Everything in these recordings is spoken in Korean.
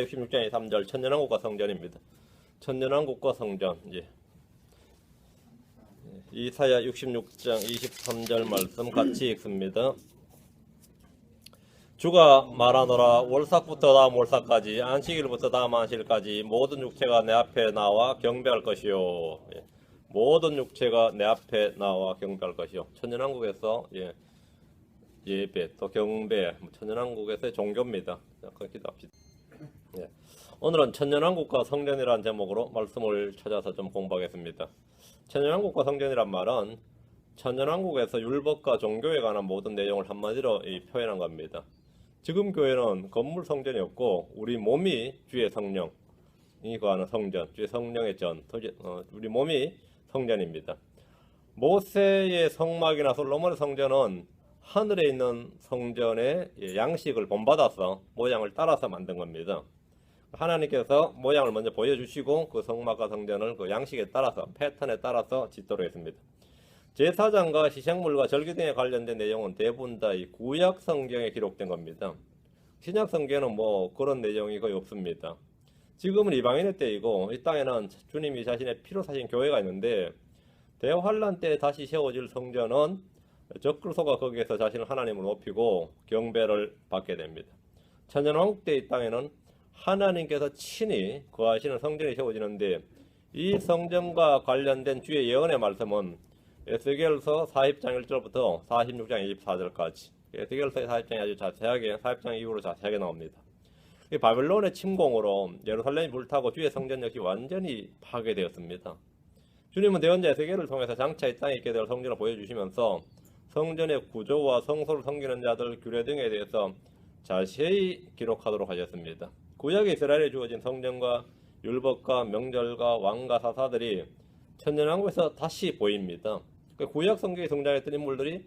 66장 3절 천년왕국과 성전입니다. 천년왕국과 성전. 이사야 66장 23절 말씀 같이 읽습니다. 주가 말하노라. 월삭부터 다음 월삭까지 안식일부터 다음 안식일까지 모든 육체가 내 앞에 나와 경배할 것이요. 모든 육체가 내 앞에 나와 경배할 것이요. 천년왕국에서 예배 또 경배, 천년왕국에서의 종교입니다. 잠깐 기도합시다. 오늘은 천년왕국과 성전이라는 제목으로 말씀을 찾아서 좀 공부하겠습니다. 천년왕국과 성전이란 말은 천년왕국에서 율법과 종교에 관한 모든 내용을 한마디로 표현한 겁니다. 지금 교회는 건물 성전이 없고 우리 몸이 주의 성령이 거하는 성전, 주의 성령의 전, 우리 몸이 성전입니다. 모세의 성막이나 솔로몬의 성전은 하늘에 있는 성전의 양식을 본받아서 모양을 따라서 만든 겁니다. 하나님께서 모양을 먼저 보여주시고 그 성막과 성전을 그 양식에 따라서 패턴에 따라서 짓도록 했습니다. 제사장과 희생물과 절기 등에 관련된 내용은 대부분 다 이 구약 성경에 기록된 겁니다. 신약 성경에는 그런 내용이 거의 없습니다. 지금은 이방인의 때이고 이 땅에는 주님이 자신의 피로 사신 교회가 있는데 대환란 때 다시 세워질 성전은 적그리스도가 거기에서 자신을 하나님으로 높이고 경배를 받게 됩니다. 천년왕국 때 이 땅에는 하나님께서 친히 거하시는 성전이 세워지는데 이 성전과 관련된 주의 예언의 말씀은 에스겔서 40장 1절부터 46장 24절까지 에스겔서 40장이 아주 자세하게 40장 이후로 자세하게 나옵니다. 이 바벨론의 침공으로 예루살렘이 불타고 주의 성전 역시 완전히 파괴되었습니다. 주님은 대언자 에스겔을 통해서 장차 이 땅에 있게 될 성전을 보여주시면서 성전의 구조와 성소를 섬기는 자들 규례 등에 대해서 자세히 기록하도록 하셨습니다. 구약에 이스라엘에 주어진 성전과 율법과 명절과 왕과 사사들이 천년왕국에서 다시 보입니다. 구약 성경에 등장했던 인물들이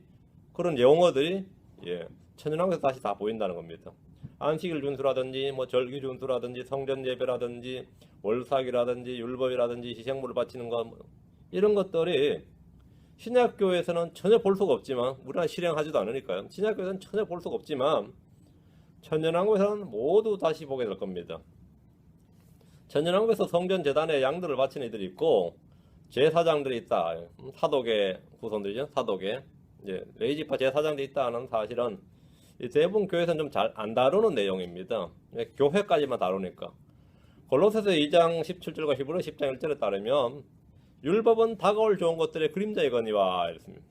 그런 용어들이 천년왕국에서 다시 다 보인다는 겁니다. 안식일 준수라든지 절기 준수라든지 성전 예배라든지 월삭이라든지 율법이라든지 희생물을 바치는 것 이런 것들이 신약교회에서는 전혀 볼 수가 없지만 우리는 실행하지도 않으니까요. 신약교회에서는 전혀 볼 수가 없지만 천년왕국에서는 모두 다시 보게 될 겁니다. 천년왕국에서 성전 재단에 양들을 바치는 이들이 있고 제사장들이 있다. 사독의 후손들이죠. 사독의 레위지파 제사장들이 있다는 사실은 대부분 교회에서는 좀 잘 안 다루는 내용입니다. 교회까지만 다루니까. 골로새서 2장 17절과 히브리 10장 1절에 따르면 율법은 다가올 좋은 것들의 그림자이거니와 이랬습니다.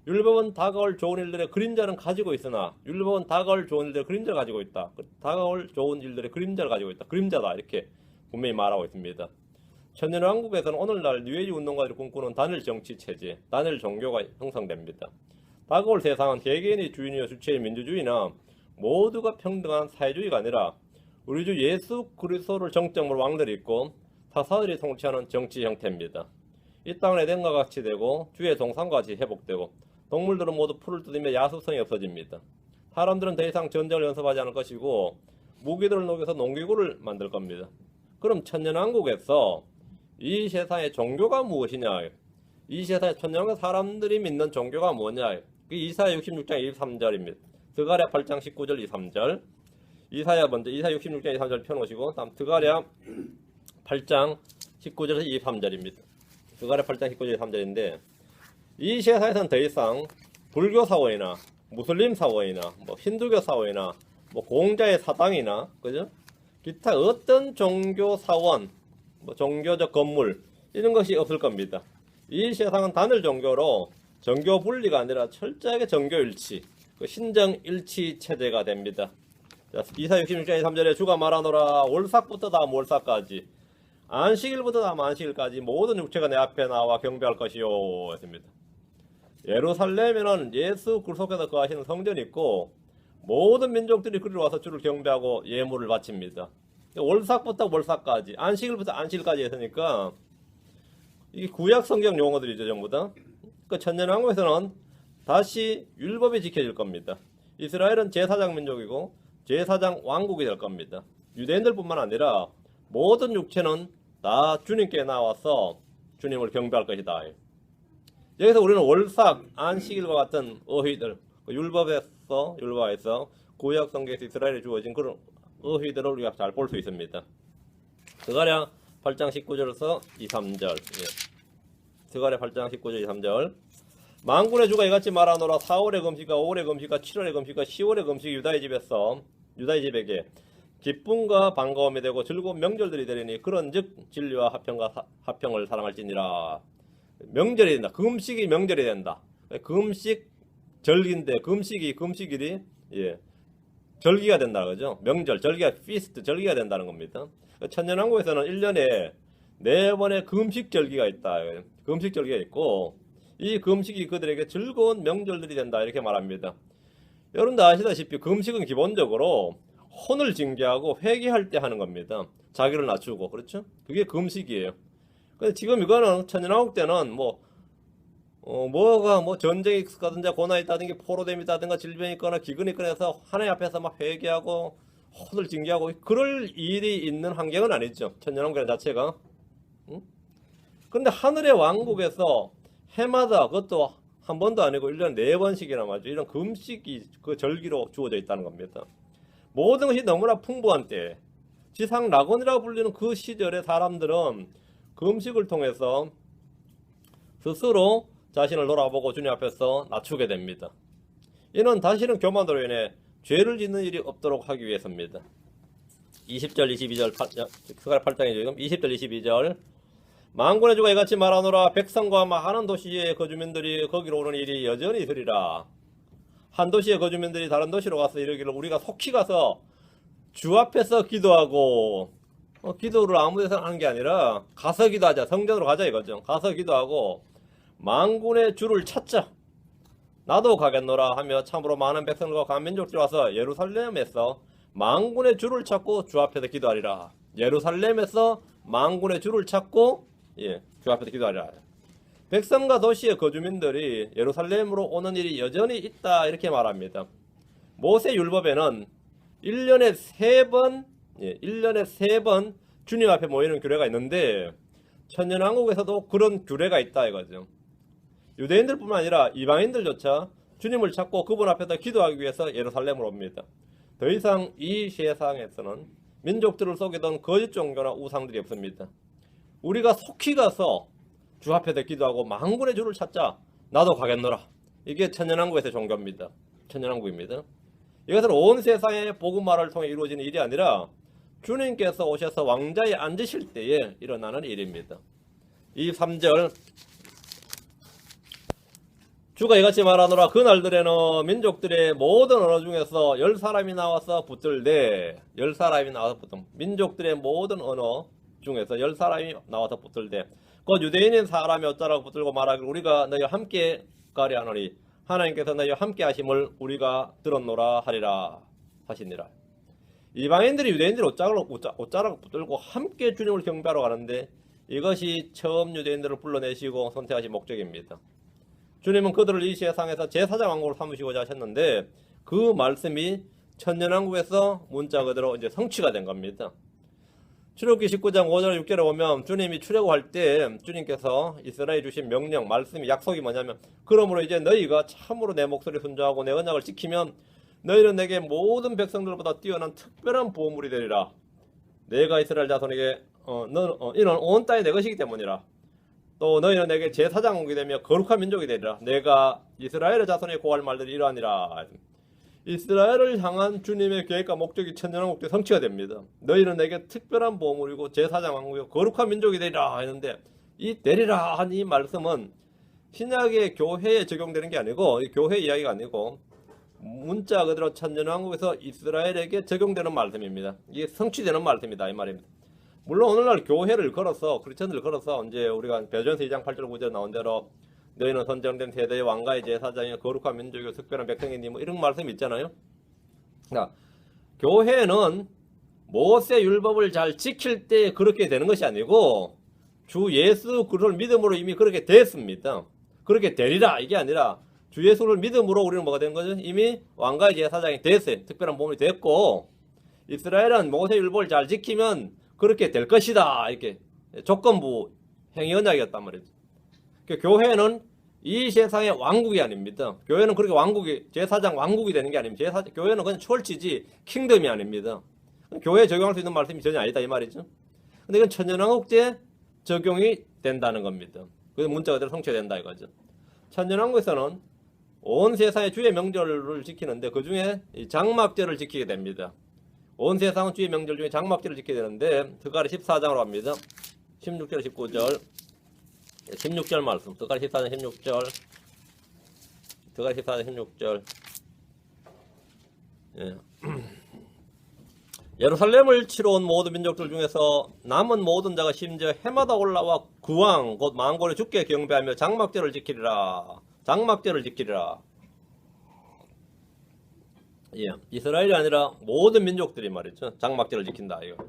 율법은 다가올 좋은 일들의 그림자는 가지고 있으나 율법은 다가올 좋은 일들의 그림자를 가지고 있다. 다가올 좋은 일들의 그림자를 가지고 있다. 그림자다 이렇게 분명히 말하고 있습니다. 천년왕국에서는 오늘날 뉴에이지 운동가들이 꿈꾸는 단일 정치 체제, 단일 종교가 형성됩니다. 다가올 세상은 개개인이 주인이요 주체의 민주주의나 모두가 평등한 사회주의가 아니라 우리 주 예수 그리스도를 정점으로 왕들이 있고 사사들이 통치하는 정치 형태입니다. 이 땅은 에덴과 같이 되고 주의 동산과 같이 회복되고 동물들은 모두 풀을 뜯으며 야수성이 없어집니다. 사람들은 더 이상 전쟁을 연습하지 않을 것이고 무기들을 녹여서 농기구를 만들 겁니다. 그럼 천년왕국에서 이 세상의 종교가 무엇이냐? 이 세상의 천년왕국 사람들이 믿는 종교가 뭐냐? 이사야 66장 23절입니다. 드가랴 8장 19절 23절. 이사야 66장 23절 펴놓으시고 다음 드가랴 8장 19절에서 23절입니다. 드가랴 8장 19절 23절인데 이 세상에서는 더 이상 불교 사원이나 무슬림 사원이나 힌두교 사원이나 공자의 사당이나 그죠? 기타 어떤 종교 사원, 종교적 건물 이런 것이 없을 겁니다. 이 세상은 단일 종교로 정교 분리가 아니라 철저하게 정교일치, 신정일치 체제가 됩니다. 이사야 66장 3절에 주가 말하노라. 월삭부터 다음 월삭까지 안식일부터 다음 안식일까지 모든 육체가 내 앞에 나와 경배할 것이요 했습니다. 예루살렘에는 예수 그리스도께서 거하시는 성전이 있고 모든 민족들이 그리로 와서 주를 경배하고 예물을 바칩니다. 월삭부터 월삭까지 안식일부터 안식일까지 했으니까 이게 구약 성경 용어들이죠 전부 다. 천년왕국에서는 다시 율법이 지켜질 겁니다. 이스라엘은 제사장 민족이고 제사장 왕국이 될 겁니다. 유대인들뿐만 아니라 모든 육체는 다 주님께 나와서 주님을 경배할 것이다. 여기서 우리는 월삭, 안식일과 같은 어휘들, 율법에서 구약 성경에서 이스라엘에 주어진 그런 의의들을 우리가 잘 볼 수 있습니다. 스가랴 8장 19절에서 2, 3절. 스가랴 8장 19절 2, 3절. 만군의 주가 이같이 말하노라. 4월의 금식과 5월의 금식과 7월의 금식과 10월의 금식이 유다의 집에게 기쁨과 반가움이 되고 즐거운 명절들이 되리니 그런즉 진리와 화평을 사랑할지니라. 명절이 된다. 금식이 명절이 된다. 금식 절기인데 금식일이 절기가 된다는 거죠. 명절, 절기가 피스트, 절기가 된다는 겁니다. 천년왕국에서는 1년에 4번의 금식 절기가 있다. 금식 절기가 있고 이 금식이 그들에게 즐거운 명절들이 된다 이렇게 말합니다. 여러분도 아시다시피 금식은 기본적으로 혼을 징계하고 회개할 때 하는 겁니다. 자기를 낮추고 그렇죠? 그게 금식이에요. 근데 지금 이거는 천년왕국 때는 뭐가 전쟁이 있다든지 고난이 있다든지 포로됨이 있다든가 질병이 있거나 기근이 있거나 해서 하나님 앞에서 막 회개하고 혼을 징계하고 그럴 일이 있는 환경은 아니죠. 천년왕국 자체가. 근데 하늘의 왕국에서 해마다 그것도 한 번도 아니고 1년에 4번씩이나 맞죠. 이런 금식이 그 절기로 주어져 있다는 겁니다. 모든 것이 너무나 풍부한 때 지상 낙원이라고 불리는 그 시절의 사람들은 금식을 통해서 스스로 자신을 돌아보고 주님 앞에서 낮추게 됩니다. 이는 다시는 교만으로 인해 죄를 짓는 일이 없도록 하기 위해서입니다. 20절 22절 스가랴 8장이죠. 지금 20절 22절 만군의 주가 이같이 말하노라. 백성과 많은 도시의 거주민들이 거기로 오는 일이 여전히 있으리라. 한 도시의 거주민들이 다른 도시로 가서 이르기를 우리가 속히 가서 주 앞에서 기도하고 기도를 아무 데서 하는 게 아니라 가서 기도하자. 성전으로 가자 이거죠. 가서 기도하고 만군의 주를 찾자. 나도 가겠노라 하며 참으로 많은 백성들과 가민족들이 와서 예루살렘에서 만군의 주를 찾고 주 앞에서 기도하리라. 예루살렘에서 만군의 주를 찾고 주 앞에서 기도하리라. 백성과 도시의 거주민들이 예루살렘으로 오는 일이 여전히 있다 이렇게 말합니다. 모세 율법에는 1년에 3번 주님 앞에 모이는 규례가 있는데 천년왕국에서도 그런 규례가 있다 이거죠. 유대인들뿐만 아니라 이방인들조차 주님을 찾고 그분 앞에서 기도하기 위해서 예루살렘으로 옵니다. 더 이상 이 세상에서는 민족들을 속이던 거짓 종교나 우상들이 없습니다. 우리가 속히 가서 주 앞에서 기도하고 만군의 주를 찾자. 나도 가겠노라. 이게 천년왕국에서의 종교입니다. 천년왕국입니다. 이것은 온 세상의 복음화를 통해 이루어지는 일이 아니라 주님께서 오셔서 왕자에 앉으실 때에 일어나는 일입니다. 이 3절 주가 이같이 말하노라. 그 날들에는 민족들의 모든 언어 중에서 10사람이 나와서 붙들되 10사람이 나와서 민족들의 모든 언어 중에서 10사람이 나와서 붙들되 그 유대인인 사람이 어쩌라고 붙들고 말하기를 우리가 너희와 함께 가려 하노니 하나님께서 너희와 함께 하심을 우리가 들었노라 하리라 하시니라. 이방인들이 유대인들이 어쩌라고 붙들고 함께 주님을 경배하러 가는데 이것이 처음 유대인들을 불러내시고 선택하신 목적입니다. 주님은 그들을 이 세상에서 제사장 왕국으로 삼으시고자 하셨는데 그 말씀이 천년왕국에서 문자 그대로 이제 성취가 된 겁니다. 출애굽기 19장 5절 6절에 보면 주님이 출애굽할 때 주님께서 이스라엘 주신 명령, 말씀이 약속이 뭐냐면 그러므로 이제 너희가 참으로 내 목소리 순종하고 내 언약을 지키면 너희는 내게 모든 백성들보다 뛰어난 특별한 보물이 되리라. 내가 이스라엘 자손에게 이는 온 땅이 내 것이기 때문이라. 또 너희는 내게 제사장이 되며 거룩한 민족이 되리라. 내가 이스라엘의 자손에게 고할 말들이 이러하니라. 이스라엘을 향한 주님의 계획과 목적이 천년왕국 때 성취가 됩니다. 너희는 내게 특별한 보물이고 제사장 왕국이고 거룩한 민족이 되리라 했는데 이 되리라 한 이 말씀은 신약의 교회에 적용되는 게 아니고 이 교회 이야기가 아니고 문자 그대로 천년왕국에서 이스라엘에게 적용되는 말씀입니다. 이게 성취되는 말씀이다 이 말입니다. 물론 오늘날 교회를 걸어서 크리스천들을 걸어서 이제 우리가 베드로전서 2장 8절 9절 나온 대로 너희는 선정된 세대의 왕가의 제사장이요 거룩한 민족이요 특별한 백성이니 뭐 이런 말씀이 있잖아요. 그러니까 교회는 모세 율법을 잘 지킬 때 그렇게 되는 것이 아니고 주 예수 그리스도를 믿음으로 이미 그렇게 됐습니다. 그렇게 되리라 이게 아니라 주 예수를 믿음으로 우리는 뭐가 된 거죠? 이미 왕가의 제사장이 됐어요. 특별한 몸이 됐고 이스라엘은 모세 율법을 잘 지키면 그렇게 될 것이다 이렇게 조건부 행위 언약이었단 말이죠. 교회는 이 세상의 왕국이 아닙니다. 교회는 그렇게 제사장 왕국이 되는 게 아닙니다. 교회는 그냥 철치지 킹덤이 아닙니다. 교회에 적용할 수 있는 말씀이 전혀 아니다 이 말이죠. 근데 이건 천년왕국제 적용이 된다는 겁니다. 그래서 문자 그대로 성취된다 이거죠. 천년왕국에서는 온 세상의 주의 명절을 지키는데 그 중에 장막절을 지키게 됩니다. 온 세상 주의 명절 중에 장막절을 지켜야 되는데 스가랴 14장으로 갑니다. 16절 19절 16절 말씀 스가랴 14장 16절 스가랴 14장 16절 예. 예루살렘을 치러 온 모든 민족들 중에서 남은 모든 자가 심지어 해마다 올라와 구왕 곧 만골의 주께 경배하며 장막절을 지키리라. 장막절을 지키리라. 예, 이스라엘이 아니라 모든 민족들이 말이죠. 장막절을 지킨다. 이거.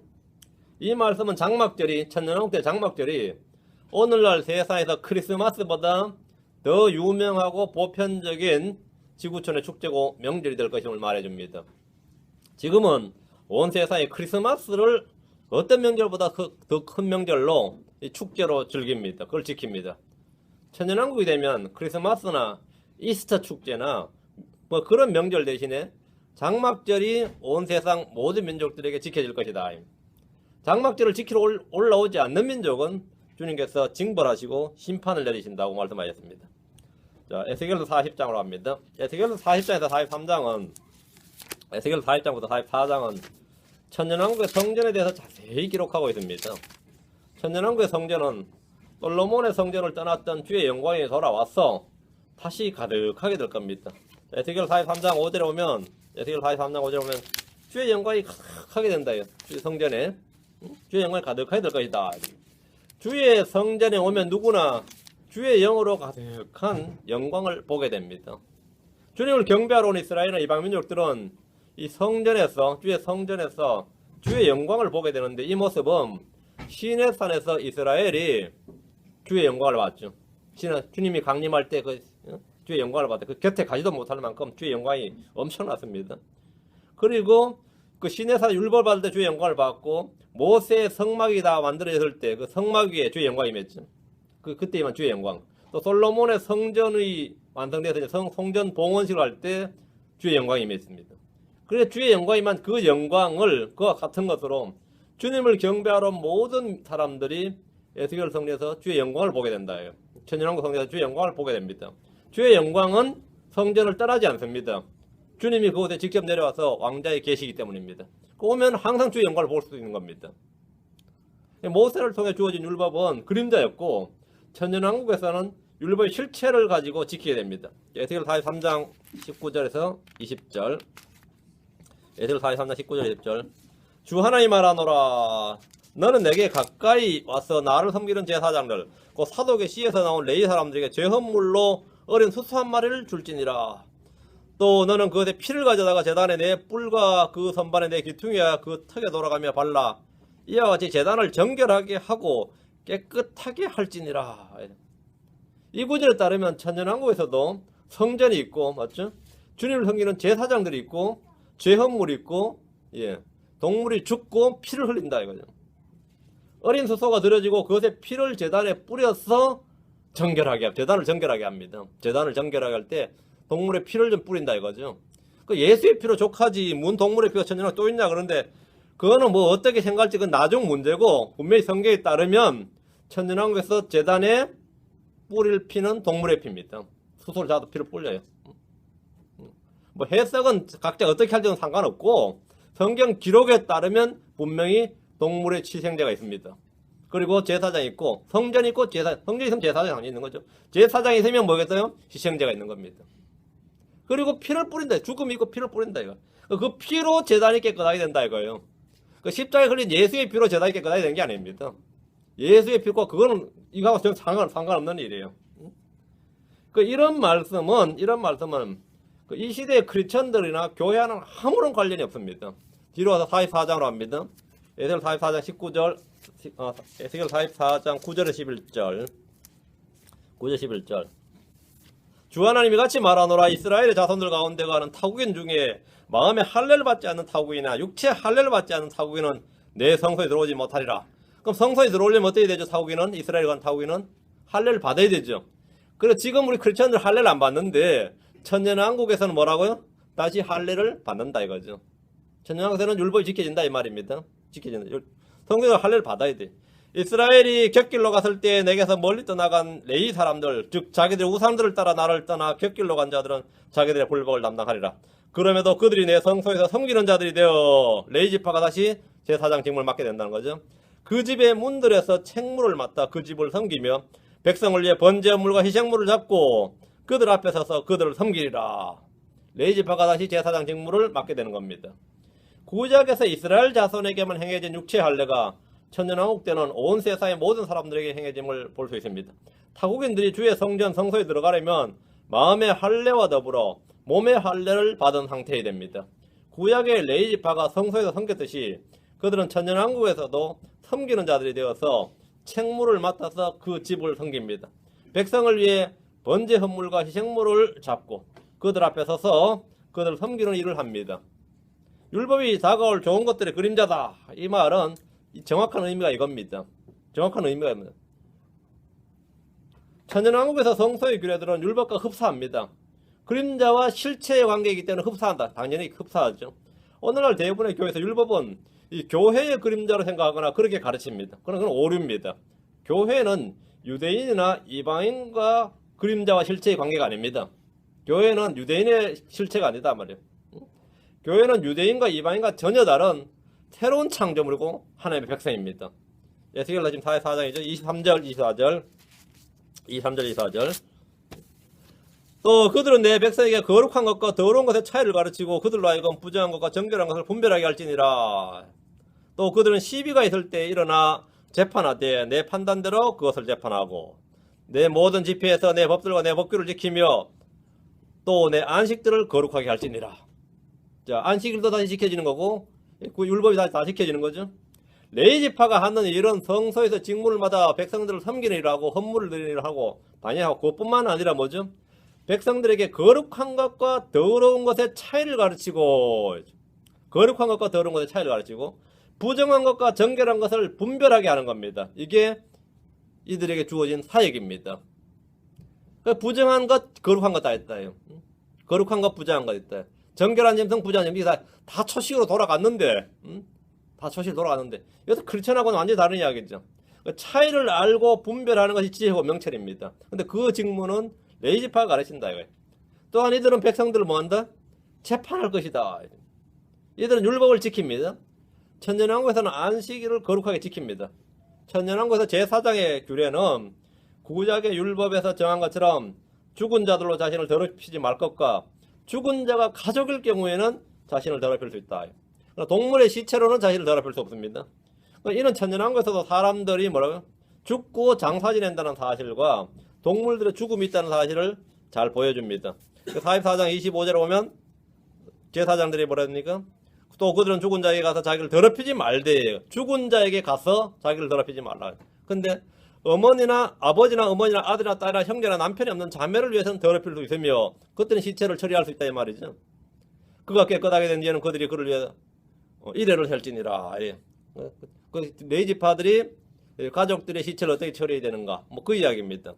이 말씀은 장막절이 천년왕국 때 장막절이 오늘날 세상에서 크리스마스보다 더 유명하고 보편적인 지구촌의 축제고 명절이 될 것임을 말해줍니다. 지금은 온 세상의 크리스마스를 어떤 명절보다 더 큰 명절로 이 축제로 즐깁니다. 그걸 지킵니다. 천년왕국이 되면 크리스마스나 이스터 축제나 뭐 그런 명절 대신에 장막절이 온 세상 모든 민족들에게 지켜질 것이다. 장막절을 지키러 올라오지 않는 민족은 주님께서 징벌하시고 심판을 내리신다고 말씀하셨습니다. 자, 에스겔서 40장으로 갑니다. 에스겔서 40장에서 43장은 에스겔서 40장부터 44장은 천년왕국의 성전에 대해서 자세히 기록하고 있습니다. 천년왕국의 성전은 솔로몬의 성전을 떠났던 주의 영광이 돌아와서 다시 가득하게 될 겁니다. 에스겔 43장 5절에 오면 에스겔 43장 5절에 오면 주의 영광이 가득하게 된다. 주의 성전에 주의 영광이 가득하게 될 것이다. 주의 성전에 오면 누구나 주의 영으로 가득한 영광을 보게 됩니다. 주님을 경배하러 온 이스라엘이나 이방 민족들은 이 성전에서 주의 성전에서 주의 영광을 보게 되는데 이 모습은 시내산에서 이스라엘이 주의 영광을 봤죠. 주님이 강림할 때 그 주의 영광을 봤다. 그 곁에 가지도 못할 만큼 주의 영광이 엄청났습니다. 그리고 그 시내산 율법 받을 때 주의 영광을 받고 모세의 성막이 다 만들어졌을 때 그 성막 위에 주의 영광이 맺죠. 그때만 주의 영광. 또 솔로몬의 성전의 완성돼서 성전 봉헌식을 할 때 주의 영광이 맺습니다. 그래서 주의 영광이만 그 영광을 그와 같은 것으로 주님을 경배하러 모든 사람들이 에스겔 성전에서 주의 영광을 보게 된다. 천년왕국 성전에서 주의 영광을 보게 됩니다. 주의 영광은 성전을 떠나지 않습니다. 주님이 그곳에 직접 내려와서 왕자에 계시기 때문입니다. 오면 항상 주의 영광을 볼 수 있는 겁니다. 모세를 통해 주어진 율법은 그림자였고 천년왕국에서는 율법의 실체를 가지고 지키게 됩니다. 에스겔 43장 19절에서 20절 에스겔 43장 19절 20절 주 하나님 말하노라 너는 내게 가까이 와서 나를 섬기는 제사장들 곧 사독의 씨에서 나온 레위 사람들에게 죄헌물로 어린 수수 한 마리를 줄지니라. 또 너는 그것에 피를 가져다가 제단에 내 뿔과 그 선반에 내 귀퉁이와 그 턱에 돌아가며 발라 이와 같이 제단을 정결하게 하고 깨끗하게 할지니라. 이 구절에 따르면 천년왕국에서도 성전이 있고 맞죠? 주님을 섬기는 제사장들이 있고 죄헌물이 있고 동물이 죽고 피를 흘린다 이거죠. 어린 수소가 드려지고 그것에 피를 제단에 뿌려서 제단을 정결하게 합니다. 제단을 정결하게 할 때 동물의 피를 좀 뿌린다 이거죠. 그 예수의 피로 족하지 문 동물의 피가 천년왕국 또 있냐 그런데 그거는 뭐 어떻게 생각할지 그건 나중 문제고 분명히 성경에 따르면 천년왕국에서 제단에 뿌릴 피는 동물의 피입니다. 수소를 잡아도 피를 뿌려요. 뭐 해석은 각자 어떻게 할지는 상관없고 성경 기록에 따르면 분명히 동물의 희생제가 있습니다. 그리고 제사장이 있고 성전이 있고 성전이 있으면 제사장이 있는 거죠. 제사장이 있으면 뭐겠어요? 희생제가 있는 겁니다. 그리고 피를 뿌린다. 죽음이 있고 피를 뿌린다 이거. 그 피로 제단이 깨끗하게 된다 이거예요. 그 십자가에 흘린 예수의 피로 제단이 깨끗하게 되는 게 아닙니다. 예수의 피과 그거는 이거하고 전혀 상관없는 일이에요. 이런 말씀은 이 시대의 크리스천들이나 교회와는 아무런 관련이 없습니다. 뒤로 와서 44장으로 합니다. 에스겔 44장 19절, 에스겔 44장 9절에 11절, 9절 11절. 주 하나님이 같이 말하노라 이스라엘의 자손들 가운데 가는 타국인 중에 마음에 할례를 받지 않는 타국이나 육체 할례를 받지 않는 타국인은 내 성소에 들어오지 못하리라. 그럼 성소에 들어오려면 어떻게 되죠? 타국인은 이스라엘에 간 타국인은 할례를 받아야 되죠. 그래서 지금 우리 크리스천들 할례를 안 받는데 천년왕국에서는 뭐라고요? 다시 할례를 받는다 이거죠. 천년왕국에서는 율법이 지켜진다 이 말입니다. 지켜진다. 성경의 할례를 받아야 돼. 이스라엘이 곁길로 갔을 때 내게서 멀리 떠나간 레위 사람들, 즉 자기들의 우상들을 따라 나를 떠나 곁길로 간 자들은 자기들의 불복을 담당하리라. 그럼에도 그들이 내 성소에서 섬기는 자들이 되어 레위 지파가 다시 제사장 직무를 맡게 된다는 거죠. 그 집의 문들에서 책무를 맡아 그 집을 섬기며 백성을 위해 번제물과 희생물을 잡고 그들 앞에 서서 그들을 섬기리라. 레위 지파가 다시 제사장 직무를 맡게 되는 겁니다. 구약에서 이스라엘 자손에게만 행해진 육체 할례가 천년왕국 때는 온 세상의 모든 사람들에게 행해짐을 볼 수 있습니다. 타국인들이 주의 성전 성소에 들어가려면 마음의 할례와 더불어 몸의 할례를 받은 상태여야 됩니다. 구약의 레위 지파가 성소에서 섬겼듯이 그들은 천년왕국에서도 섬기는 자들이 되어서 책무를 맡아서 그 집을 섬깁니다. 백성을 위해 번제 헌물과 희생물을 잡고 그들 앞에 서서 그들을 섬기는 일을 합니다. 율법이 다가올 좋은 것들의 그림자다. 이 말은 정확한 의미가 이겁니다. 정확한 의미가 있습니다. 천년왕국에서 성소의 규례들은 율법과 흡사합니다. 그림자와 실체의 관계이기 때문에 흡사한다. 당연히 흡사하죠. 오늘날 대부분의 교회에서 율법은 이 교회의 그림자로 생각하거나 그렇게 가르칩니다. 그건 오류입니다. 교회는 유대인이나 이방인과 그림자와 실체의 관계가 아닙니다. 교회는 유대인의 실체가 아니다 말이에요. 교회는 유대인과 이방인과 전혀 다른 새로운 창조물이고 하나님의 백성입니다. 에스겔서 지금 4장이죠. 23절, 24절. 23절, 24절. 또 그들은 내 백성에게 거룩한 것과 더러운 것의 차이를 가르치고 그들로 하여금 부정한 것과 정결한 것을 분별하게 할지니라. 또 그들은 시비가 있을 때 일어나 재판하되 내 판단대로 그것을 재판하고 내 모든 집회에서 내 법들과 내 법규를 지키며 또 내 안식들을 거룩하게 할지니라. 자, 안식일도 다시 지켜지는 거고 그 율법이 다 지켜지는 거죠. 레위 지파가 하는 일은 성소에서 직무를 받아 백성들을 섬기는 일하고 헌물을 드리는 일을 하고 반야하고 그것뿐만 아니라 뭐죠? 백성들에게 거룩한 것과 더러운 것의 차이를 가르치고 거룩한 것과 더러운 것의 차이를 가르치고 부정한 것과 정결한 것을 분별하게 하는 겁니다. 이게 이들에게 주어진 사역입니다. 부정한 것, 거룩한 것 다 있다요. 거룩한 것, 부정한 것 있다. 정결한 짐승, 부정한 짐승 다 초식으로 돌아갔는데, 다 초식으로 돌아갔는데 여기서 크리스천하고는 완전히 다른 이야기죠. 차이를 알고 분별하는 것이 지혜고 명철입니다. 근데 그 직무는 레위 지파가 가르친다 이거예요. 또한 이들은 백성들을 뭐한다? 재판할 것이다. 이들은 율법을 지킵니다. 천년왕국에서는 안식일을 거룩하게 지킵니다. 천년왕국에서 제4장의 규례는 구약의 율법에서 정한 것처럼 죽은 자들로 자신을 더럽히지 말 것과 죽은 자가 가족일 경우에는 자신을 더럽힐 수 있다. 동물의 시체로는 자신을 더럽힐 수 없습니다. 이는 천년왕국에서도 사람들이 뭐라고요? 죽고 장사 지낸다는 사실과 동물들의 죽음이 있다는 사실을 잘 보여줍니다. 44장 25절에 보면 제사장들이 뭐라 합니까? 또 그들은 죽은 자에게 가서 자기를 더럽히지 말되 죽은 자에게 가서 자기를 더럽히지 말라. 근데 어머니나 아버지나 어머니나 아들이나 딸이나 형제나 남편이 없는 자매를 위해서는 더럽힐 수 있으며 그때는 시체를 처리할 수 있다 이 말이죠. 그가 깨끗하게 된 뒤에는 그들이 그를 위해 이래를 할지니라. 그 레위 지파들이 가족들의 시체를 어떻게 처리해야 되는가 뭐 그 이야기입니다.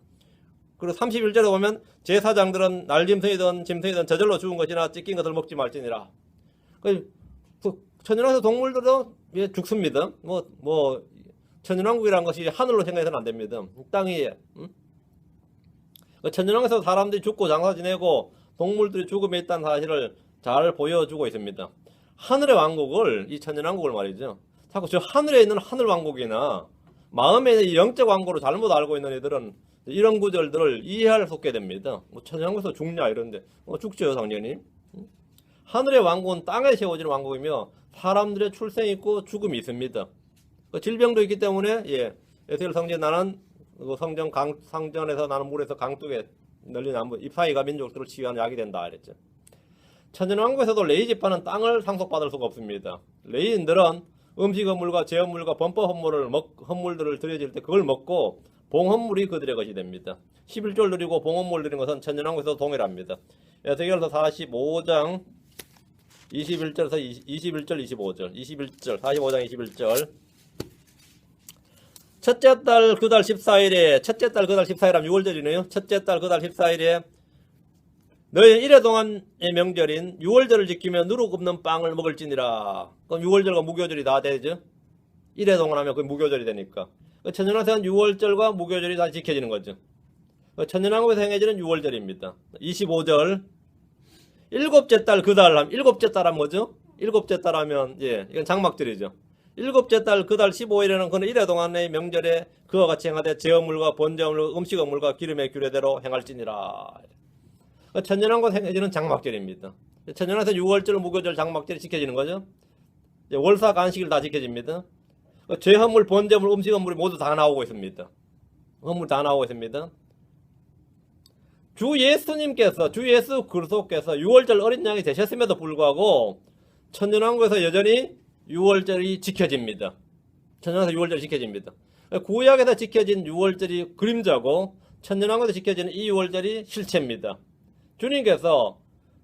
그리고 31절에 보면 제사장들은 날짐승이든 짐승이든 저절로 죽은 것이나 찢긴 것을 먹지 말지니라. 천년왕국에서 동물들도 죽습니다. 천년왕국이라는 것이 하늘로 생각해서는 안 됩니다. 땅 위에. 천년왕국에서 사람들이 죽고 장사 지내고 동물들이 죽음에 있다는 사실을 잘 보여주고 있습니다. 하늘의 왕국을, 이 천년왕국을 말이죠. 자꾸 저 하늘에 있는 하늘왕국이나 마음에 있는 영적 왕국을 잘못 알고 있는 애들은 이런 구절들을 이해할 수 없게 됩니다. 천년왕국에서 죽냐 이런데 죽죠 당연히. 하늘의 왕국은 땅에 세워지는 왕국이며 사람들의 출생이 있고 죽음이 있습니다. 질병도 있기 때문에 에스겔 성전에 나는 성전 상전에서 나는 물에서 강둑에 널린 나무 잎사귀가 민족들을 치유하는 약이 된다 이랬죠. 천년왕국에서도 레위 지파는 땅을 상속받을 수가 없습니다. 레위인들은 음식 헌물과 제헌물과 범법 헌물들을 드려질 때 그걸 먹고 봉헌물이 그들의 것이 됩니다. 11절 드리고 봉헌물 드리는 것은 천년왕국에서 동일합니다. 에스겔서 45장 21절에서 21절 25절 21절 45장 21절 첫째 달 그달 14일에 첫째 달 그달 14일 하면 6월절이네요. 첫째 달 그달 14일에 너희 이래 동안의 명절인 유월절을 지키며 누룩 없는 빵을 먹을지니라. 그럼 유월절과 무교절이 다 되죠. 이래 동안 하면 그 무교절이 되니까. 천년왕국에서는 유월절과 무교절이 다 지켜지는 거죠. 천년왕국에서 행해지는 유월절입니다. 25절. 일곱째 달 그 달 하면, 일곱째 달 하면 뭐죠? 일곱째 달 하면, 예, 이건 장막절이죠. 일곱째 달 그 달 15일에는 그는 이래 동안의 명절에 그와 같이 행하되 제어물과 번제물과 음식어물과 기름의 규례대로 행할지니라. 천년왕국 행해지는 장막절입니다. 천년왕국에서 유월절, 무교절, 장막절이 지켜지는 거죠. 월사 간식일 다 지켜집니다. 제헌물, 번제물, 음식어물이 모두 다 나오고 있습니다. 헌물 다 나오고 있습니다. 주 예수 그리스도께서 유월절 어린 양이 되셨음에도 불구하고 천년왕국에서 여전히 유월절이 지켜집니다. 천년왕국에서 유월절이 지켜집니다. 구약에서 지켜진 유월절이 그림자고 천년왕국에서 지켜지는 이 유월절이 실체입니다. 주님께서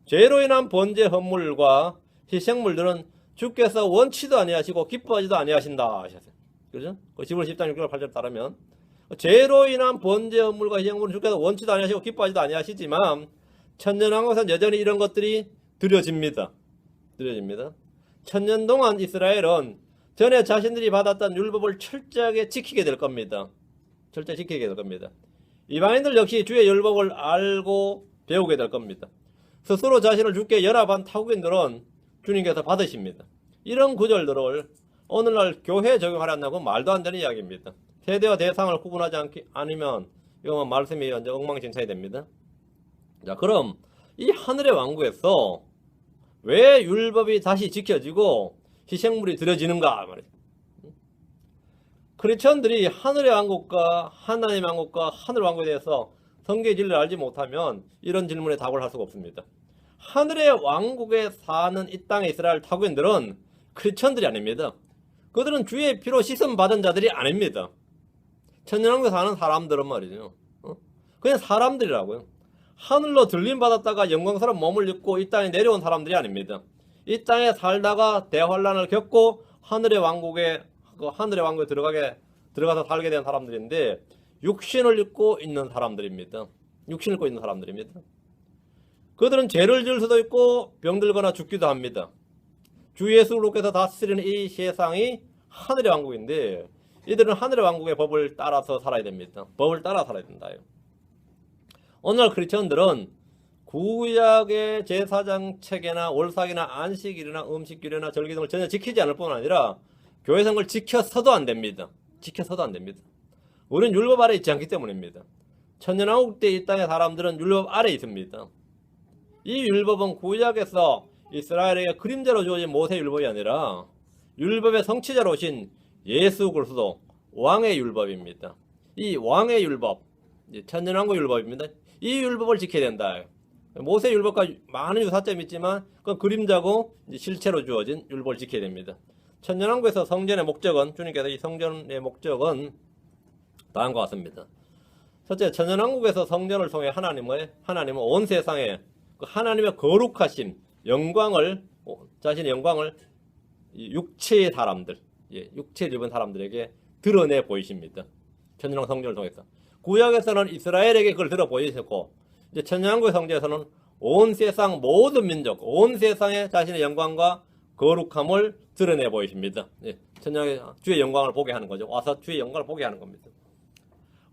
죄로 인한 번제 헌물과 희생물들은 주께서 원치도 아니하시고 기뻐하지도 아니하신다 하셨어요. 그죠? 지불 10장 6절 8절 따르면 죄로 인한 번제 헌물과 희생물은 주께서 원치도 아니하시고 기뻐하지도 아니하시지만 천년왕국에서는 여전히 이런 것들이 드려집니다. 천년 동안 이스라엘은 전에 자신들이 받았던 율법을 철저하게 지키게 될 겁니다. 철저히 지키게 될 겁니다. 이방인들 역시 주의 율법을 알고 배우게 될 겁니다. 스스로 자신을 주께 연합한 타국인들은 주님께서 받으십니다. 이런 구절들을 오늘날 교회에 적용하려고 말도 안 되는 이야기입니다. 세대와 대상을 구분하지 않으면 이건 말씀이 이제 엉망진창이 됩니다. 자, 그럼 이 하늘의 왕국에서 왜 율법이 다시 지켜지고 희생물이 드려지는가 말이에요. 크리스천들이 하늘의 왕국과 하나님의 왕국과 하늘 왕국에 대해서 성경의 진리를 알지 못하면 이런 질문에 답을 할 수가 없습니다. 하늘의 왕국에 사는 이 땅의 이스라엘 타국인들은 크리스천들이 아닙니다. 그들은 주의 피로 씻음 받은 자들이 아닙니다. 천년왕국에 사는 사람들은 말이죠. 그냥 사람들이라고요. 하늘로 들림 받았다가 영광스러운 몸을 입고 이 땅에 내려온 사람들이 아닙니다. 이 땅에 살다가 대환란을 겪고 하늘의 왕국에 들어가서 살게 된 사람들인데 육신을 입고 있는 사람들입니다. 육신을 입고 있는 사람들입니다. 그들은 죄를 지을 수도 있고 병들거나 죽기도 합니다. 주 예수 그리스도께서 다스리는 이 세상이 하늘의 왕국인데 이들은 하늘의 왕국의 법을 따라서 살아야 됩니다. 법을 따라 살아야 된다요. 오늘날 크리스천들은 구약의 제사장 체계나 월삭이나 안식일이나 음식규례나 절기 등을 전혀 지키지 않을 뿐 아니라 교회성을 지켜서도 안 됩니다. 지켜서도 안 됩니다. 우리는 율법 아래 있지 않기 때문입니다. 천년왕국 때 이 땅의 사람들은 율법 아래 있습니다. 이 율법은 구약에서 이스라엘에게 그림자로 주어진 모세 율법이 아니라 율법의 성취자로 오신 예수 그리스도 왕의 율법입니다. 이 왕의 율법, 천년왕국 율법입니다. 이 율법을 지켜야 된다. 모세 율법과 많은 유사점이 있지만 그건 그림자고 실체로 주어진 율법을 지켜야 됩니다. 천년왕국에서 성전의 목적은 주님께서 이 성전의 목적은 다음과 같습니다. 첫째, 천년왕국에서 성전을 통해 하나님은 온 세상에 그 하나님의 거룩하심, 영광을 자신의 영광을 육체의 사람들, 육체를 입은 사람들에게 드러내 보이십니다. 천년왕국 성전을 통해서. 구약에서는 이스라엘에게 그걸 드러 보이셨고 이제 천년왕국의 성전에서는 온 세상 모든 민족, 온 세상에 자신의 영광과 거룩함을 드러내 보이십니다. 천년왕국의 주의 영광을 보게 하는 거죠. 와서 주의 영광을 보게 하는 겁니다.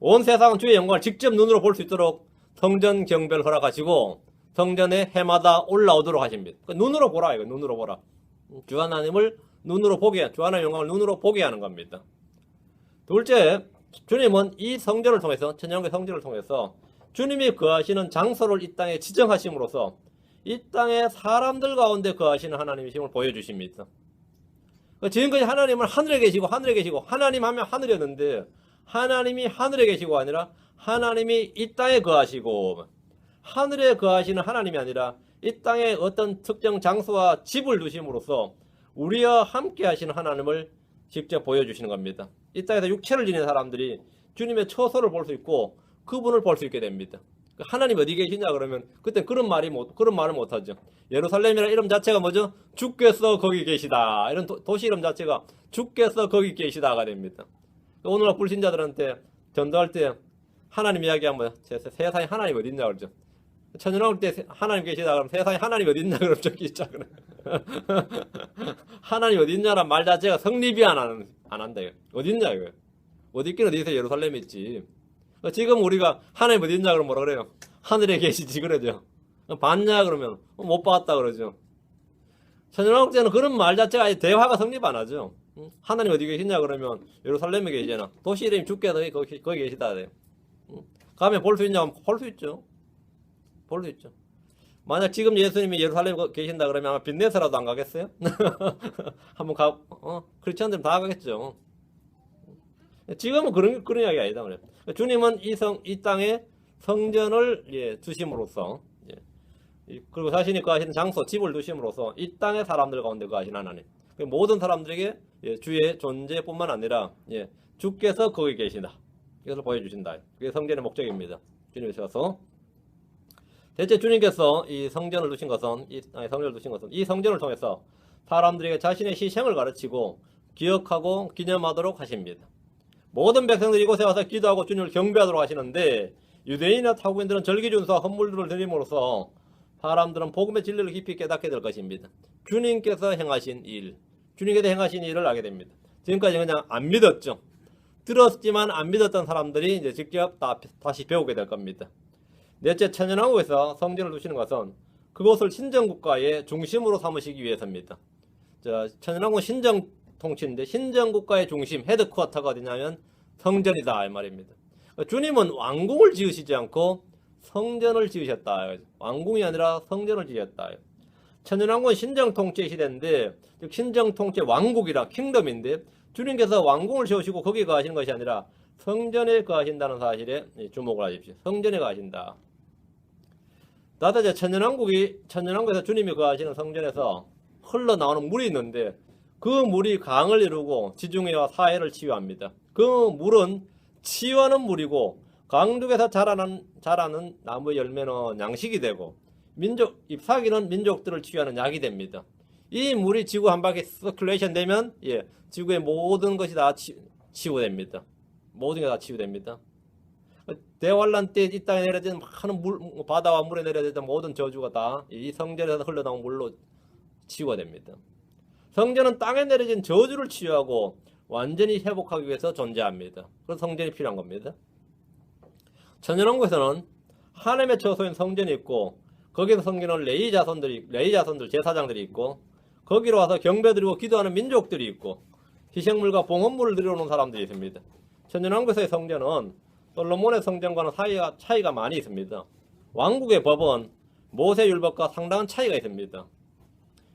온 세상은 주의 영광을 직접 눈으로 볼 수 있도록 성전 경배를 허락하시고 성전에 해마다 올라오도록 하십니다. 눈으로 보라 이거 눈으로 보라. 주 하나님을 눈으로 보게, 주 하나님의 영광을 눈으로 보게 하는 겁니다. 둘째, 주님은 이 성전을 통해서 천년왕국의 성전을 통해서 주님이 거하시는 장소를 이 땅에 지정하심으로써 이 땅의 사람들 가운데 거하시는 하나님이심을 보여주십니다. 지금까지 하나님은 하늘에 계시고 하나님 하면 하늘이었는데 하나님이 하늘에 계시고 아니라 하나님이 이 땅에 거하시고 하늘에 거하시는 하나님이 아니라 이 땅에 어떤 특정 장소와 집을 두심으로써 우리와 함께 하시는 하나님을 직접 보여주시는 겁니다. 이 땅에서 육체를 지닌 사람들이 주님의 처소를 볼 수 있고 그분을 볼 수 있게 됩니다. 하나님 어디 계시냐 그러면 그때 그런 말을 못하죠. 예루살렘이라는 이름 자체가 뭐죠? 주께서 거기 계시다. 이런 도시 이름 자체가 주께서 거기 계시다가 됩니다. 오늘날 불신자들한테 전도할 때 하나님 이야기하면 세상에 하나님 어디 있냐 그러죠. 천연왕국 때 하나님 계시다 그러면 세상에 하나님 어디 있냐 그럼 저기 있자 그래. 하나님 어디 있냐란 말 자체가 성립이 안 한대요. 어디 있냐 이거. 어디 있긴 어디 있어. 예루살렘에 있지. 지금 우리가 하나님 어디 있냐 그러면 뭐라 그래요? 하늘에 계시지 그러죠. 봤냐 그러면 못 봤다 그러죠. 천연왕국 때는 그런 말 자체가 아예 대화가 성립 안 하죠. 하나님 어디 계시냐 그러면 예루살렘에 계시잖아. 도시 이름이 주께서 거기 계시다 그래요. 가면 볼 수 있냐? 볼 수 있죠. 볼 수 있죠. 만약 지금 예수님이 예루살렘에 계신다 그러면 아마 빚내서라도 안 가겠어요? 한번 크리스천들은 다 가겠죠. 지금은 그런 이야기 아니다. 그래요. 주님은 이 땅에 성전을 두심으로써, 그리고 자신이 거하시는 장소, 집을 두심으로써 이 땅의 사람들 가운데 거하신 하나님. 모든 사람들에게 주의 존재뿐만 아니라 주께서 거기 계시다. 이것을 보여주신다. 그게 성전의 목적입니다. 주님이 세워서. 대체 주님께서 이 성전을 두신 것은, 성전을 두신 것은 이 성전을 통해서 사람들에게 자신의 희생을 가르치고 기억하고 기념하도록 하십니다. 모든 백성들이 이곳에 와서 기도하고 주님을 경배하도록 하시는데 유대인이나 타국인들은 절기준수와 헌물들을 드림으로써 사람들은 복음의 진리를 깊이 깨닫게 될 것입니다. 주님께서 행하신 일, 주님께서 행하신 일을 알게 됩니다. 지금까지 그냥 안 믿었죠. 들었지만 안 믿었던 사람들이 이제 직접 다시 배우게 될 겁니다. 넷째, 천연왕국에서 성전을 두시는 것은 그곳을 신정국가의 중심으로 삼으시기 위해서입니다. 천연왕국은 신정통치인데 신정국가의 중심, 헤드쿼터가 어디냐면 성전이다 이 말입니다. 주님은 왕궁을 지으시지 않고 성전을 지으셨다. 왕궁이 아니라 성전을 지으셨다. 천연왕국은 신정통치 시대인데 즉 신정통치 왕국이라 킹덤인데 주님께서 왕궁을 세우시고 거기에 거하시는 것이 아니라 성전에 거하신다는 사실에 주목을 하십시오. 성전에 거하신다. 나타제 천연왕국에서 주님이 거하시는 성전에서 흘러나오는 물이 있는데 그 물이 강을 이루고 지중해와 사해를 치유합니다. 그 물은 치유하는 물이고 강둑에서 자라는 나무의 열매는 양식이 되고 잎사귀는 민족들을 치유하는 약이 됩니다. 이 물이 지구 한 바퀴 서큘레이션 되면 지구의 모든 것이 다 치유됩니다. 모든 게 다 치유됩니다. 대환란 때 이 땅에 내려진 많은 바다와 물에 내려진 모든 저주가 다 이 성전에서 흘러나온 물로 치유가 됩니다. 성전은 땅에 내려진 저주를 치유하고 완전히 회복하기 위해서 존재합니다. 그래서 성전이 필요한 겁니다. 천연왕국에서는 하나님의 처소인 성전이 있고 거기서 섬기는 레위 자손들 제사장들이 있고 거기로 와서 경배드리고 기도하는 민족들이 있고 희생물과 봉헌물을 드려오는 사람들이 있습니다. 천연왕국에서의 성전은 솔로몬의 성전과는 차이가 많이 있습니다. 왕국의 법은 모세율법과 상당한 차이가 있습니다.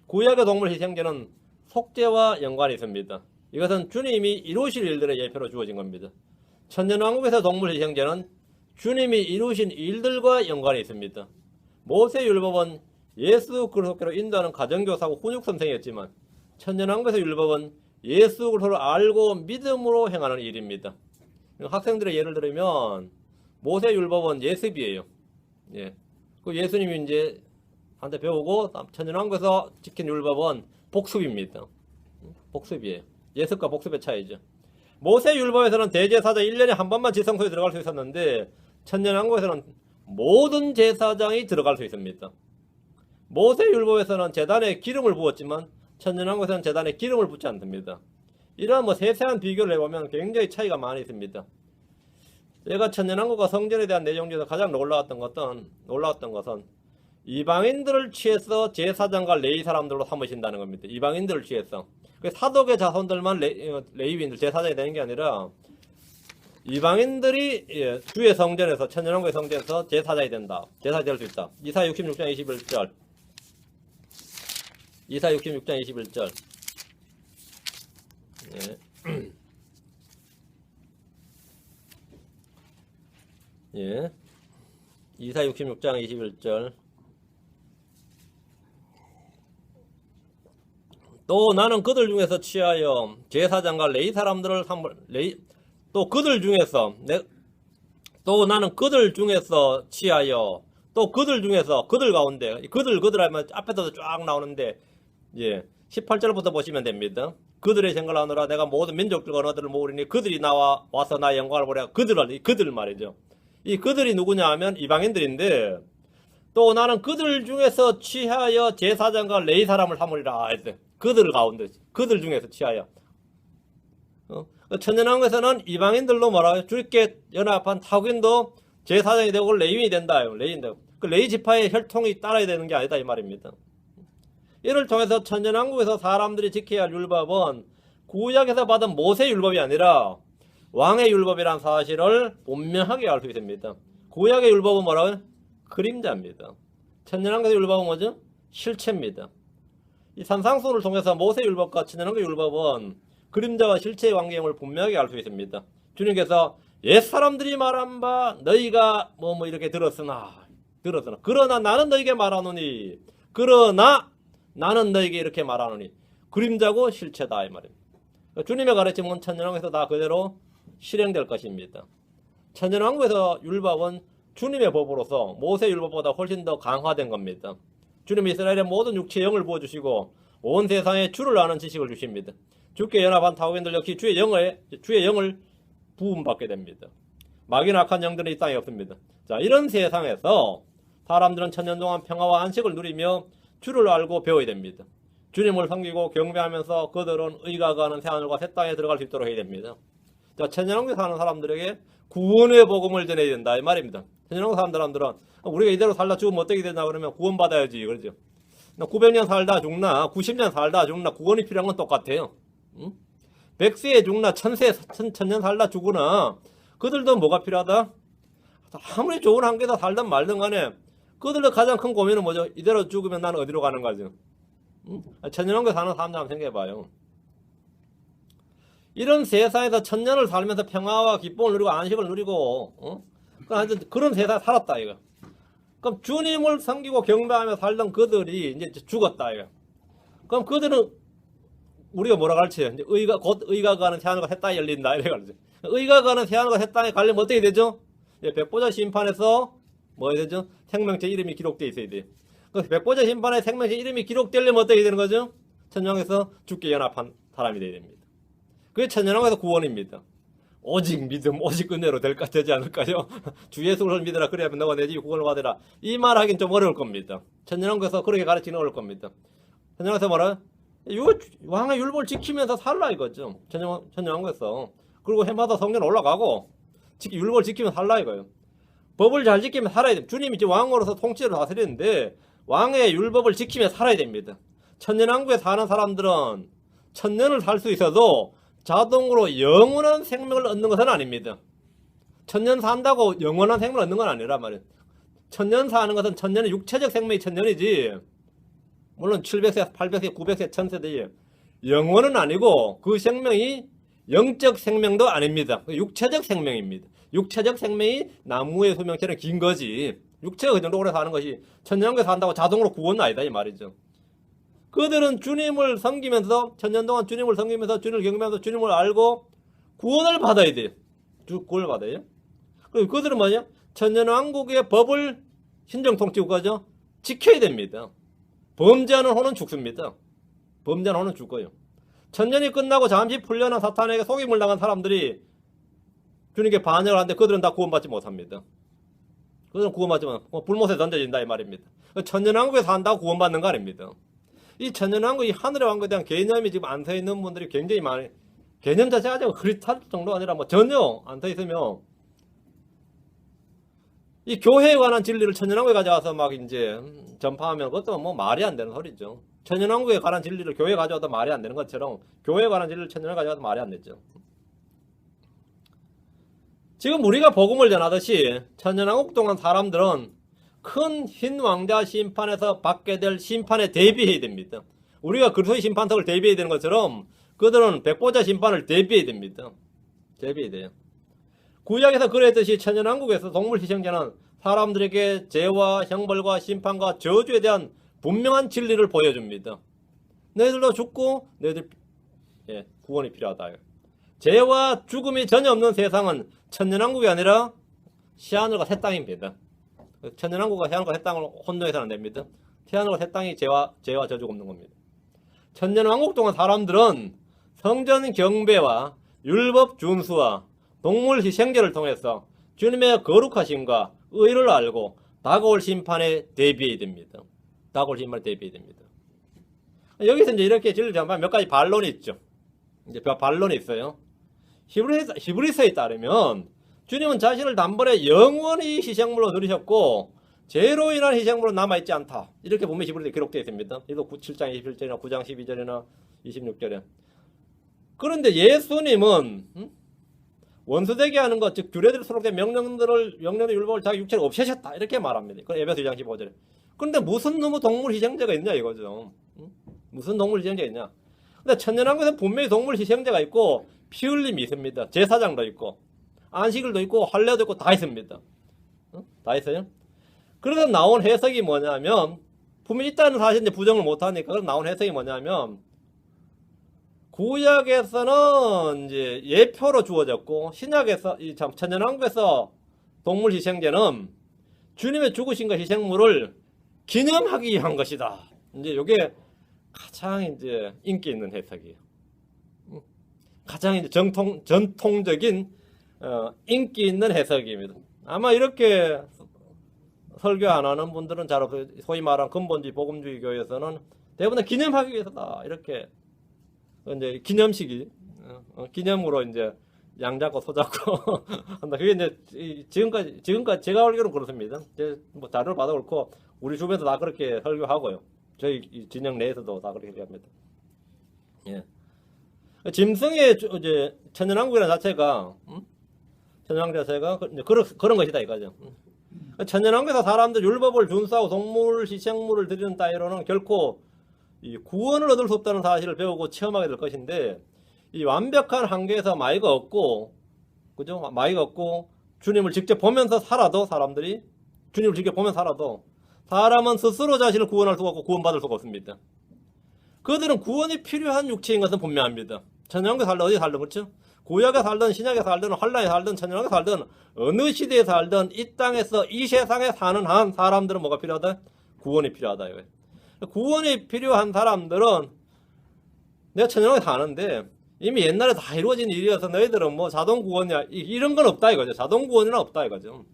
구약의 동물 희생제는 속죄와 연관이 있습니다. 이것은 주님이 이루실 일들의 예표로 주어진 겁니다. 천년왕국에서 동물 희생제는 주님이 이루신 일들과 연관이 있습니다. 모세율법은 예수 그리스도께로 인도하는 가정교사고 훈육선생이었지만 천년왕국에서 율법은 예수 그리스도를 알고 믿음으로 행하는 일입니다. 학생들의 예를 들면 모세율법은 예습이에요. 그 예수님이 이제 한테 배우고 천년왕국에서 지킨 율법은 복습입니다. 복습이에요. 예습과 복습의 차이죠. 모세율법에서는 대제사장 1년에 한 번만 지성소에 들어갈 수 있었는데 천년왕국에서는 모든 제사장이 들어갈 수 있습니다. 모세율법에서는 제단에 기름을 부었지만 천년왕국에서는 제단에 기름을 붓지 않습니다. 이러한 세세한 비교를 해보면 굉장히 차이가 많이 있습니다. 제가 천년왕국과 성전에 대한 내용 중에서 가장 놀라웠던 것은 이방인들을 취해서 제사장과 레위 사람들로 삼으신다는 겁니다. 이방인들을 취해서. 사독의 자손들만 레위인들 제사장이 되는 게 아니라 이방인들이 주의 성전에서 천년왕국의 성전에서 제사장이 된다. 제사장이 될 수 있다. 이사 66장 21절. 이사 66장 21절. 이사 66장 21절. 또 나는 그들 중에서 취하여 제사장과 레위 사람들을 또 그들 중에서 취하여 또 그들 중에서 그들 가운데 그들 하면 앞에서도 쫙 나오는데 18절부터 보시면 됩니다. 그들의 생각을 하느라 내가 모든 민족들과 언어들을 모으리니 그들이 와서 나의 영광을 보려. 그들 말이죠. 이 그들이 누구냐 하면 이방인들인데 또 나는 그들 중에서 취하여 제사장과 레위 사람을 삼으리라 했어요. 그들 가운데, 그들 중에서 취하여. 천년왕국에서는 이방인들로 뭐라고 해요? 주께 연합한 타국인도 제사장이 되고 레위인이 된다. 레위인데 그 레위 지파의 혈통이 따라야 되는 게 아니다 이 말입니다. 이를 통해서 천년왕국에서 사람들이 지켜야 할 율법은 구약에서 받은 모세 율법이 아니라 왕의 율법이란 사실을 분명하게 알 수 있습니다. 구약의 율법은 뭐라고요? 그림자입니다. 천년왕국의 율법은 뭐죠? 실체입니다. 이 산상수훈을 통해서 모세 율법과 천년왕국의 율법은 그림자와 실체의 관계임을 분명하게 알 수 있습니다. 주님께서 옛사람들이 말한 바 너희가 뭐 이렇게 들었으나 그러나 나는 너희에게 말하노니 그러나 나는 너희에게 이렇게 말하노니 그림자고 실체다 이 말입니다. 주님의 가르침은 천년왕국에서 다 그대로 실행될 것입니다. 천년왕국에서 율법은 주님의 법으로서 모세 율법보다 훨씬 더 강화된 겁니다. 주님이 이스라엘의 모든 육체의 영을 부어주시고 온 세상에 주를 아는 지식을 주십니다. 주께 연합한 타국인들 역시 주의 영을 부음받게 됩니다. 마귀나 악한 영들은 이 땅에 없습니다. 자, 이런 세상에서 사람들은 천년 동안 평화와 안식을 누리며 주를 알고 배워야 됩니다. 주님을 섬기고 경배하면서 그들은 의가 가는 새하늘과 새 땅에 들어갈 수 있도록 해야 됩니다. 자, 천년왕국에 사는 사람들에게 구원의 복음을 전해야 된다 이 말입니다. 천년왕국 사는 사람들은 우리가 이대로 살다 죽으면 어떻게 되나 그러면 구원받아야지 그러죠. 900년 살다 죽나 90년 살다 죽나 구원이 필요한 건 똑같아요. 100세에 죽나 1000년 살다 죽으나 그들도 뭐가 필요하다? 아무리 좋은 환경에서 살든 말든 간에 그들의 가장 큰 고민은 뭐죠? 이대로 죽으면 나는 어디로 가는 거죠? 천년왕국에 사는 사람들 한번 생각해봐요. 이런 세상에서 천년을 살면서 평화와 기쁨을 누리고 안식을 누리고 그런 세상에 살았다 이거. 그럼 주님을 섬기고 경배하며 살던 그들이 이제 죽었다 이거. 그럼 그들은 우리가 뭐라 가르쳐요? 이제 의가 가는 새하늘과 새 땅이 열린다 이래 가르쳐. 의가 가는 새하늘과 새 땅에 가려면 어떻게 되죠? 백보자 심판에서 뭐 해야 되죠? 생명체 이름이 기록되어 있어야 돼요. 그 백보자 심판에 생명체 이름이 기록되려면 어떻게 되는 거죠? 천년왕국에서 주께 연합한 사람이 되어야 됩니다. 그게 천년왕국에서 구원입니다. 오직 믿음, 오직 은혜로 되지 않을까요? 주 예수를 믿으라 그래야면 너가 내 집 구원을 받으라. 이 말 하긴 좀 어려울 겁니다. 천년왕국에서 그렇게 가르치는 어려울 겁니다. 천년왕국에서 뭐라? 왕의 율법을 지키면서 살라 이거죠. 천년왕국에서. 그리고 해마다 성전 올라가고 율법을 지키면서 살라 이거예요. 법을 잘 지키면 살아야 됩니다. 주님이 이제 왕으로서 통치를 다스리는데 왕의 율법을 지키며 살아야 됩니다. 천년왕국에 사는 사람들은 천년을 살 수 있어도 자동으로 영원한 생명을 얻는 것은 아닙니다. 천년 산다고 영원한 생명을 얻는 건 아니란 말이에요. 천년 사는 것은 천년의 육체적 생명이 천년이지 물론 700세, 800세, 900세, 1000세대예요. 영원은 아니고 그 생명이 영적 생명도 아닙니다. 육체적 생명입니다. 육체적 생명이 나무의 수명처럼 긴 거지. 육체가 그 정도 오래 사는 것이 천년왕국에 산다고 자동으로 구원은 아니다 이 말이죠. 그들은 주님을 섬기면서 천년 동안 주님을 섬기면서 주님을 경배하면서 주님을 알고 구원을 받아야 돼요. 구원을 받아요. 그리고 그들은 뭐냐? 천년왕국의 법을 신정통치국가죠. 지켜야 됩니다. 범죄하는 호는 죽습니다. 범죄하는 호는 죽어요. 천년이 끝나고 잠시 풀려난 사탄에게 속임을 당한 사람들이 주님께 반역을 하는데 그들은 다 구원받지 못합니다. 그들은 구원받지만 불못에 던져진다 이 말입니다. 천년왕국에 산다고 구원받는 거 아닙니다. 이 천년왕국, 이 하늘의 왕국에 대한 개념이 지금 안 서 있는 분들이 굉장히 많이, 개념 자체가 지금 흐릿할 정도가 아니라 뭐 전혀 안 서 있으면 이 교회에 관한 진리를 천년왕국에 가져와서 막 이제 전파하면 그것도 뭐 말이 안 되는 소리죠. 천년왕국에 관한 진리를 교회에 가져와도 말이 안 되는 것처럼 교회에 관한 진리를 천년왕국에 가져와도 말이 안 되죠. 지금 우리가 복음을 전하듯이 천년왕국 동안 사람들은 큰 흰 왕자 심판에서 받게 될 심판에 대비해야 됩니다. 우리가 그리스도의 심판석을 대비해야 되는 것처럼 그들은 백보자 심판을 대비해야 됩니다. 대비해야 돼요. 구약에서 그랬듯이 천년왕국에서 동물 희생자는 사람들에게 죄와 형벌과 심판과 저주에 대한 분명한 진리를 보여줍니다. 너희들도 죽고 너희들 구원이 필요하다. 죄와 죽음이 전혀 없는 세상은 천년왕국이 아니라 새하늘과 새 땅입니다. 천년왕국과 새하늘과 새 땅을 혼동해서는 안 됩니다. 새하늘과 새 땅이 죄와 저주가 없는 겁니다. 천년왕국 동안 사람들은 성전 경배와 율법 준수와 동물 희생제를 통해서 주님의 거룩하심과 의를 알고 다가올 심판에 대비해야 됩니다. 다가올 심판에 대비해야 됩니다. 여기서 이제 이렇게 진리자만 몇 가지 반론이 있죠. 이제 반론이 있어요. 히브리서에 따르면 주님은 자신을 단번에 영원히 희생물로 드리셨고 죄로 인한 희생물로 남아있지 않다. 이렇게 보면 히브리서에 기록되어 있습니다. 이거 7장 27절이나 9장 12절이나 26절에. 그런데 예수님은 원수되게 하는 것, 즉 규례대로 수록된 명령의 율법을 자기 육체로 없애셨다. 이렇게 말합니다. 그건 에베소 2장 15절에. 그런데 무슨 너무 동물 희생제가 있냐 이거죠. 무슨 동물 희생제가 있냐. 근데 천년왕국에서 분명히 동물 희생제가 있고 피 흘림이 있습니다. 제사장도 있고 안식일도 있고 할례도 있고 다 있습니다. 다 있어요. 그래서 나온 해석이 뭐냐면 분명히 있다는 사실인데 부정을 못하니까 그래서 나온 해석이 뭐냐면 구약에서는 이제 예표로 주어졌고 신약에서 천년왕국에서 동물 희생제는 주님의 죽으신 것 희생물을 기념하기 위한 것이다. 이제 이게 가장 이제 인기 있는 해석이에요. 가장 이제 전통적인 인기 있는 해석입니다. 아마 이렇게 설교 안 하는 분들은 잘 없어요. 소위 말하는 근본주의 복음주의 교회에서는 대부분 기념하기 위해서다. 이렇게 이제 기념식이 기념으로 이제 양 잡고 소 잡고 한다. 그게 이제 지금까지 제가 알기로는 그렇습니다. 뭐 자료를 받아 그렇고 우리 주변에서 다 그렇게 설교하고요. 저희 진영 내에서도 다 그렇게 합니다. 예. 짐승의 이제 천년왕국이라는 자체가 천년왕국 자체가 그런 것이다 이거죠. 천년왕국에서 사람들 율법을 준수하고 동물 희생물을 드리는 따위로는 결코 이 구원을 얻을 수 없다는 사실을 배우고 체험하게 될 것인데 이 완벽한 한계에서 마이가 없고 그죠? 마이가 없고 주님을 직접 보면서 살아도 사람들이 주님을 직접 보면서 살아도 사람은 스스로 자신을 구원할 수가 없고 구원받을 수가 없습니다. 그들은 구원이 필요한 육체인 것은 분명합니다. 천년왕국에 살든 어디 살든 그렇죠? 구약에 살든 신약에 살든 환란에 살든 천년왕국에 살든 어느 시대에 살든 이 땅에서 이 세상에 사는 한 사람들은 뭐가 필요하다? 구원이 필요하다 이거예요. 구원이 필요한 사람들은 내가 천년왕국에 사는데 이미 옛날에 다 이루어진 일이어서 너희들은 뭐 자동 구원이야 이런 건 없다 이거죠. 자동 구원이는 없다 이거죠.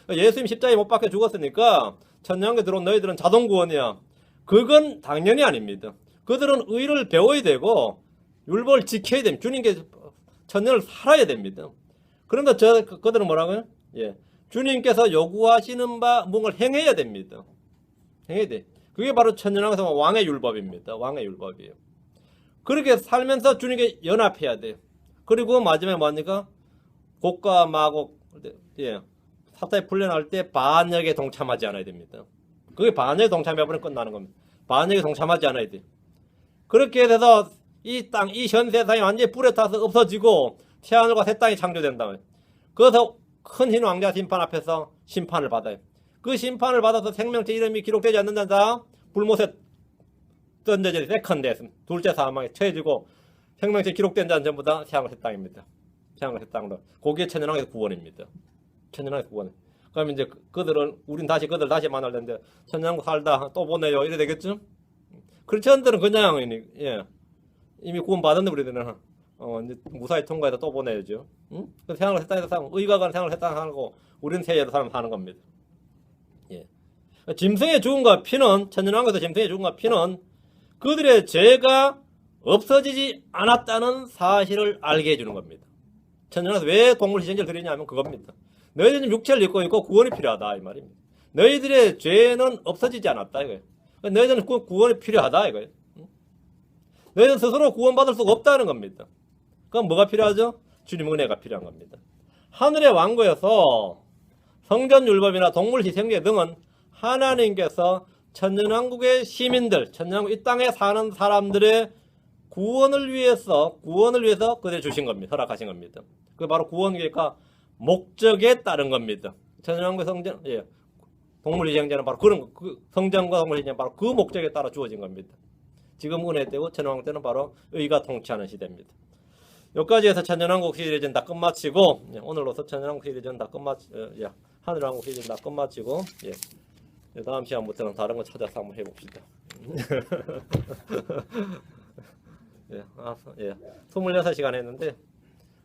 예수님 십자가에 못 박혀 죽었으니까 천년왕국에 들어온 너희들은 자동 구원이야. 그건 당연히 아닙니다. 그들은 의를 배워야 되고 율법을 지켜야 됩니다. 주님께 천년을 살아야 됩니다. 그런데 그들은 뭐라고요? 예, 주님께서 요구하시는 바 뭔가를 행해야 됩니다. 행해야 돼. 그게 바로 천년왕국에서 왕의 율법입니다. 왕의 율법이에요. 그렇게 살면서 주님께 연합해야 돼. 그리고 마지막에 뭐합니까? 곡과 마곡, 예, 사탄이 풀려날 때 반역에 동참하지 않아야 됩니다. 그게 반역에 동참해버리면 끝나는 겁니다. 반역에 동참하지 않아야 돼. 그렇게 돼서 이 땅, 이 현 세상이 완전히 불에 타서 없어지고 태하늘과 새 땅이 창조된다. 그래서 큰 흰 왕자 심판 앞에서 심판을 받아요. 그 심판을 받아서 생명체 이름이 기록되지 않는 자 불못에 던져져 세컨데스 둘째 사망에 처해지고 생명체 기록된 자는 전부 다 태양과 새 땅입니다. 태양과 새 땅으로 거기에 천년왕국에서 구원입니다. 천년왕국에서 구원. 그럼 이제 그들은 우린 다시 그들 다시 만날 텐데 천년왕국 살다 또 보내요 이래 되겠죠? 크리스천들은 그냥 예, 이미 구원 받았는데 우리들은 이제 무사히 통과해서 또 보내야죠. 응? 그 태양을 새 땅에서 사고 의가 가는 태양을 새 땅에서 사고 우리는 세계에서 사는 겁니다. 예. 짐승의 죽음과 피는 천년왕국에서 짐승의 죽음과 피는 그들의 죄가 없어지지 않았다는 사실을 알게 해주는 겁니다. 천년왕국에서 왜 동물 희생제를 드리냐면 그겁니다. 너희들은 육체를 입고 있고 구원이 필요하다 이 말입니다. 너희들의 죄는 없어지지 않았다 이거예요. 너희들은 구원이 필요하다 이거예요. 너희들은 스스로 구원받을 수가 없다는 겁니다. 그럼 뭐가 필요하죠? 주님 은혜가 필요한 겁니다. 하늘의 왕국에서 성전율법이나 동물 희생제 등은 하나님께서 천년왕국의 시민들, 천년왕국 이 땅에 사는 사람들의 구원을 위해서 그들 주신 겁니다. 허락하신 겁니다. 그 바로 구원 계획과 목적에 따른 겁니다. 천년왕국의 성전, 예, 동물 희생제는 바로 그런 성전과 동물 희생제는 바로 그 목적에 따라 주어진 겁니다. 지금 은혜 때고 천년왕국 때는 바로 의가 통치하는 시대입니다. 여기까지 해서 천년왕국 시리즈는 다 끝마치고 오늘로서 천년왕국 시리즈는 다 끝마치고 하늘왕국 시리즈는 다 끝마치고 다음 시간부터는 다른 거 찾아서 한번 해봅시다. 26시간 했는데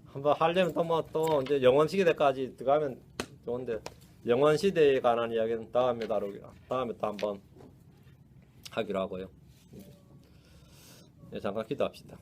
한번 하려면 또 이제 영원 시대까지 들어가면 좋은데 영원 시대에 관한 이야기는 다음에 다음에 또 한번 하기로 하고요. 네, 잠깐 기도합시다.